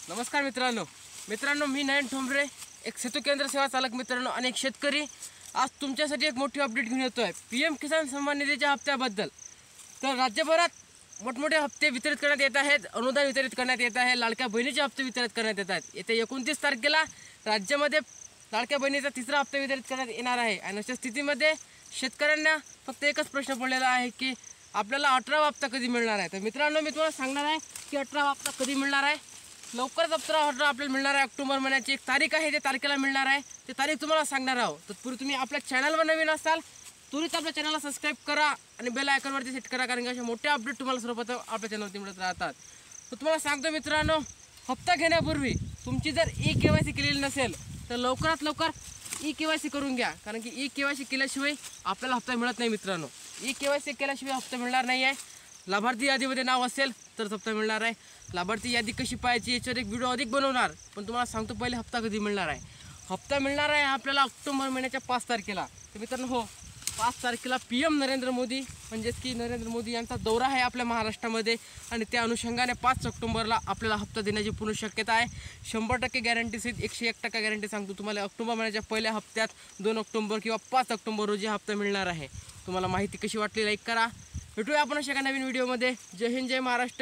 नमस्कार मित्रांनो मी नयन ठोंबरे, एक सेतू केंद्र सेवा चालक मित्रांनो आणि एक शेतकरी आज तुमच्यासाठी एक मोठी अपडेट घेऊन येतोय पीएम किसान सन्मान निधीच्या हप्त्याबद्दल। तर राज्यभरात मोठमोठे हप्ते वितरित करण्यात येत आहेत, अनुदान वितरित करण्यात येत आहे, लाडक्या बहिणीचे हप्ते वितरित करण्यात येत आहेत। येत्या 29 तारखेला राज्यामध्ये लाडक्या बहिणीचा तिसरा हप्ता वितरित करण्यात येणार आहे आणि अशा स्थितीमध्ये शेतकऱ्यांना फक्त एकच प्रश्न पडलेला आहे की आपल्याला 18वा हप्ता कधी मिळणार आहे। तर मित्रांनो मी तुम्हाला सांगणार आहे की 18वा हप्ता कधी मिळणार आहे। लवकरच 18 आपल्याला मिळणार आहे। ऑक्टोबर महिन्याची एक तारीख आहे, त्या तारखेला मिळणार आहे, ते तारीख तुम्हाला सांगणार आहोत। तत्पूर्वी तुम्ही आपल्या चॅनलवर नवीन असाल त्वरित आपल्या चॅनलला सबस्क्राईब करा आणि बेल आयकॉनवरती सेट करा, कारण की अशा मोठ्या अपडेट तुम्हाला सर्वप्रथम आपल्या चॅनलवरती मिळत राहतात। तर तुम्हाला सांगतो मित्रांनो, हप्ता घेण्यापूर्वी तुमची जर ई-केवायसी केलेली नसेल तर लवकरात लवकर ई-केवायसी करून घ्या, कारण की ई-केवायसी केल्याशिवाय आपल्याला हप्ता मिळत नाही मित्रांनो। ई-केवायसी केल्याशिवाय हप्ता मिळणार नाही आहे। लाभार्थी यादीमध्ये नाव असेल तर हप्ता मिळणार आहे। लाभार्थी यादी कशी पाहायची याच्यावर एक व्हिडिओ अधिक बनवणार, पण तुम्हाला सांगतो पहिले हप्ता कधी मिळणार आहे। हप्ता मिळणार आहे आपल्याला ऑक्टोबर महिन्याच्या 5 तारखेला। तर मित्रांनो हो, 5 तारखेला पीएम नरेंद्र मोदी म्हणजेच की नरेंद्र मोदी यांचा दौरा आहे आपल्या महाराष्ट्रामध्ये आणि त्या अनुषंगाने 5 ऑक्टोबरला आपल्याला हप्ता देण्याची पूर्ण शक्यता आहे। 100% गॅरंटी सहित 101% गॅरंटी सांगतो तुम्हाला, ऑक्टोबर महिन्याच्या पहिल्या हप्त्यात 2 ऑक्टोबर किंवा 5 ऑक्टोबर रोजी हप्ता मिळणार आहे। तुम्हाला माहिती कशी वाटली लाईक करा। भेटूया आपण अशा एका नवीन व्हिडिओमध्ये। जय हिंद, जय महाराष्ट्र।